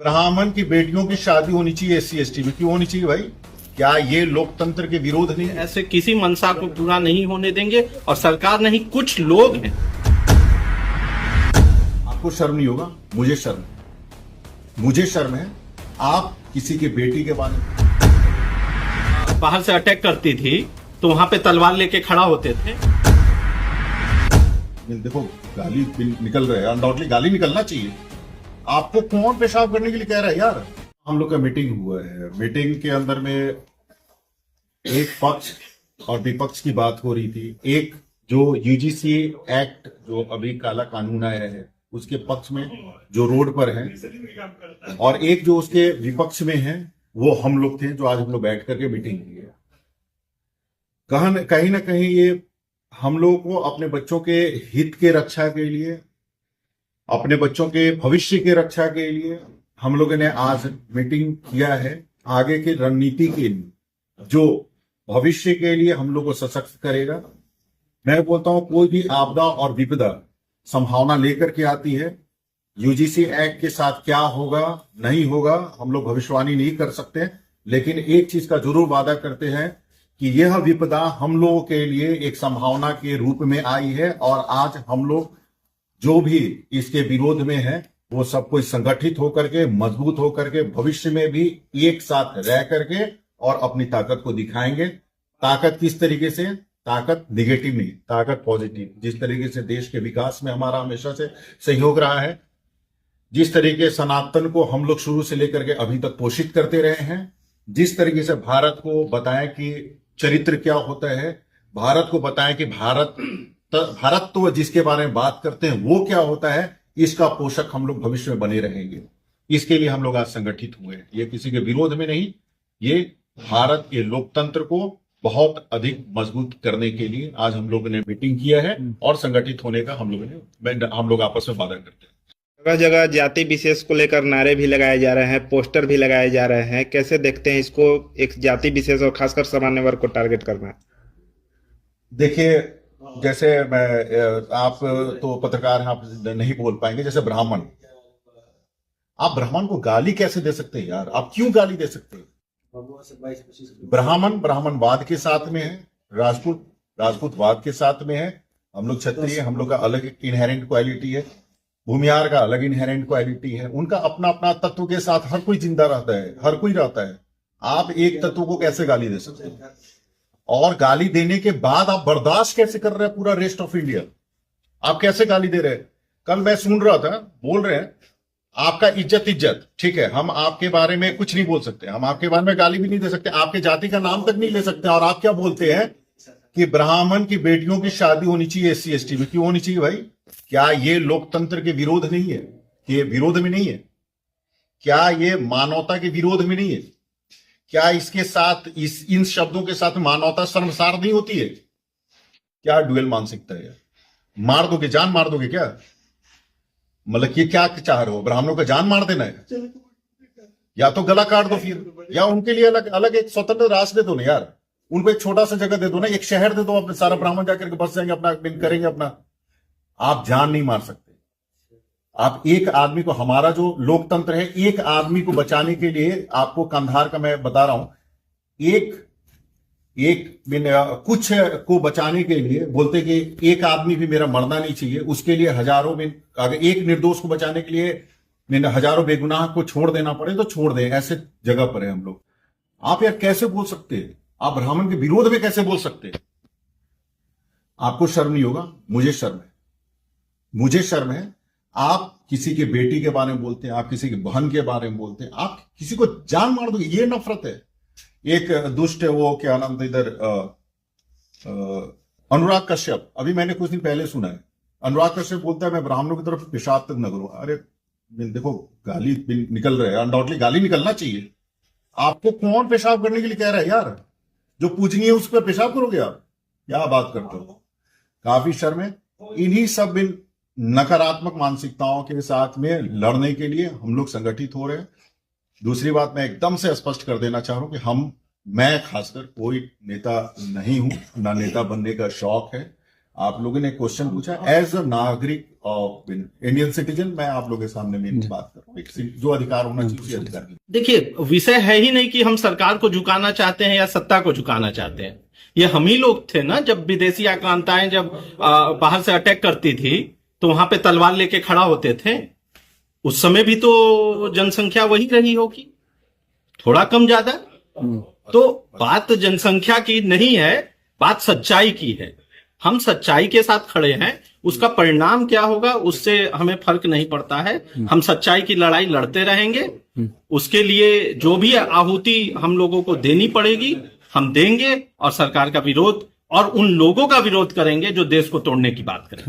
ब्राह्मण की बेटियों की शादी होनी चाहिए एससी एसटी में, क्यों होनी चाहिए भाई? क्या ये लोकतंत्र के विरोध नहीं है? ऐसे किसी मंशा को पूरा नहीं होने देंगे और सरकार नहीं, कुछ लोग हैं। आपको शर्म नहीं होगा? मुझे शर्म है, मुझे शर्म है। आप किसी की बेटी के बारे में बाहर से अटैक करती थी तो वहां पे तलवार लेके खड़ा होते थे। देखो गाली निकल रहा है, अनडाउटली गाली निकलना चाहिए। आपको कौन पेशाब करने के लिए कह रहा है यार? हम लोग का मीटिंग हुआ है, मीटिंग के अंदर में एक पक्ष और विपक्ष की बात हो रही थी। एक जो यूजीसी एक्ट जो अभी काला कानून आया है उसके पक्ष में जो रोड पर है, और एक जो उसके विपक्ष में है वो हम लोग थे जो आज हम लोग बैठ करके मीटिंग की है। कहीं ना कहीं ये हम लोगों को अपने बच्चों के हित के रक्षा के लिए, अपने बच्चों के भविष्य के रक्षा के लिए हम लोगों ने आज मीटिंग किया है। आगे की रणनीति के लिए, जो भविष्य के लिए हम लोग को सशक्त करेगा। मैं बोलता हूं कोई भी आपदा और विपदा संभावना लेकर के आती है। यूजीसी एक्ट के साथ क्या होगा नहीं होगा हम लोग भविष्यवाणी नहीं कर सकते, लेकिन एक चीज का जरूर वादा करते हैं कि यह विपदा हम लोगों के लिए एक संभावना के रूप में आई है, और आज हम लोग जो भी इसके विरोध में है वो सब कुछ संगठित होकर के, मजबूत होकर के, भविष्य में भी एक साथ रह करके और अपनी ताकत को दिखाएंगे। ताकत किस तरीके से? ताकत निगेटिव नहीं, ताकत पॉजिटिव। जिस तरीके से देश के विकास में हमारा हमेशा से सहयोग रहा है, जिस तरीके सनातन को हम लोग शुरू से लेकर के अभी तक पोषित करते रहे हैं, जिस तरीके से भारत को बताएं कि चरित्र क्या होता है, भारत को बताएं कि भारत तो जिसके बारे में बात करते हैं वो क्या होता है, इसका पोषक हम लोग भविष्य में बने रहेंगे। इसके लिए हम लोग आज संगठित हुए हैं। ये किसी के विरोध में नहीं, ये भारत के लोकतंत्र को बहुत अधिक मजबूत करने के लिए आज हम लोगों ने मीटिंग किया है, और संगठित होने का हम लोग आपस में वादा करते हैं। जगह जगह जाति विशेष को लेकर नारे भी लगाए जा रहे हैं, पोस्टर भी लगाए जा रहे हैं। कैसे देखते हैं इसको, एक जाति विशेष और खासकर सामान्य वर्ग को टारगेट करना? देखिए, जैसे आप तो पत्रकार हैं, आप नहीं बोल पाएंगे। जैसे ब्राह्मण, आप ब्राह्मण को गाली कैसे दे सकते हैं यार? आप क्यों गाली दे सकते हैं? ब्राह्मणवाद के साथ में है, राजपूतवाद के साथ में है। हम लोग क्षत्रिय, हम लोग का अलग एक इनहेरेंट क्वालिटी है, भूमियार का अलग इनहेरेंट क्वालिटी है। उनका अपना अपना तत्व के साथ हर कोई जिंदा रहता है, हर कोई रहता है। आप एक तत्व को कैसे गाली दे सकते हैं? और गाली देने के बाद आप बर्दाश्त कैसे कर रहे हैं पूरा रेस्ट ऑफ इंडिया? आप कैसे गाली दे रहे हैं? कल मैं सुन रहा था, बोल रहे हैं आपका इज्जत, ठीक है, हम आपके बारे में कुछ नहीं बोल सकते, हम आपके बारे में गाली भी नहीं दे सकते, आपके जाति का नाम तक नहीं ले सकते, और आप क्या बोलते हैं कि ब्राह्मण की बेटियों की शादी होनी चाहिए एससी एसटी में, क्यों होनी चाहिए भाई? क्या ये लोकतंत्र के विरोध नहीं है? कि ये विरोध में नहीं है? क्या ये मानवता के विरोध में नहीं है? क्या इसके साथ इन शब्दों के साथ मानवता शर्मसार नहीं होती है? क्या डुएल मानसिकता है? मार दोगे, जान मार दोगे क्या? मतलब कि क्या चाह रहे हो, ब्राह्मणों का जान मार देना है? या तो गला काट दो फिर, या उनके लिए अलग अलग एक स्वतंत्र राष्ट्र दे दो ना यार, उनको एक छोटा सा जगह दे दो ना, एक शहर दे दो, अपने सारा ब्राह्मण जाकर के बस जाएंगे, अपना करेंगे अपना। आप जान नहीं मार सकते। आप एक आदमी को, हमारा जो लोकतंत्र है, एक आदमी को बचाने के लिए, आपको कंधार का मैं बता रहा हूं, कुछ को बचाने के लिए बोलते कि एक आदमी भी मेरा मरना नहीं चाहिए, उसके लिए हजारों में, अगर एक निर्दोष को बचाने के लिए हजारों बेगुनाह को छोड़ देना पड़े तो छोड़ दें। ऐसे जगह पर है हम लोग। आप यार कैसे बोल सकते हैं? आप ब्राह्मण के विरोध में कैसे बोल सकते हैं? आपको शर्म नहीं होगा? मुझे शर्म है, मुझे शर्म है। आप किसी के बेटी के बारे में बोलते हैं, आप किसी की बहन के बारे में बोलते हैं, आप किसी को जान मार दोगे, ये नफरत है। एक दुष्ट है, वो क्या नाम था इधर, अनुराग कश्यप, अभी मैंने कुछ दिन पहले सुना है, अनुराग कश्यप बोलता है मैं ब्राह्मणों की तरफ पेशाब तक न करूं। अरे देखो गाली निकल रहा है, अनडाउटली गाली निकलना चाहिए। आपको कौन पेशाब करने के लिए कह रहा है यार? जो पूजनीय है उस पर पेशाब करोगे आप? क्या बात करते हो? काफी शर्म है। इन्हीं सब नकारात्मक मानसिकताओं के साथ में लड़ने के लिए हम लोग संगठित हो रहे हैं। दूसरी बात मैं एकदम से स्पष्ट कर देना चाह रहा हूं कि मैं खासकर कोई नेता नहीं हूं, ना नेता बनने का शौक है। आप लोगों ने क्वेश्चन पूछा, एज अ नागरिक ऑफ इंडियन सिटीजन मैं आप लोगों के सामने मेरी बात कर रहा हूँ। एक जो अधिकार होना चाहिए उसी अधिकार की। देखिए, विषय है ही नहीं कि हम सरकार को झुकाना चाहते हैं या सत्ता को झुकाना चाहते हैं। ये हम ही लोग थे ना, जब विदेशी आक्रांताएं जब बाहर से अटैक करती थी तो वहां पे तलवार लेके खड़ा होते थे। उस समय भी तो जनसंख्या वही रही होगी, थोड़ा कम ज्यादा। तो बात जनसंख्या की नहीं है, बात सच्चाई की है। हम सच्चाई के साथ खड़े हैं, उसका परिणाम क्या होगा उससे हमें फर्क नहीं पड़ता है। हम सच्चाई की लड़ाई लड़ते रहेंगे, उसके लिए जो भी आहुति हम लोगों को देनी पड़ेगी हम देंगे, और सरकार का विरोध और उन लोगों का विरोध करेंगे जो देश को तोड़ने की बात करें।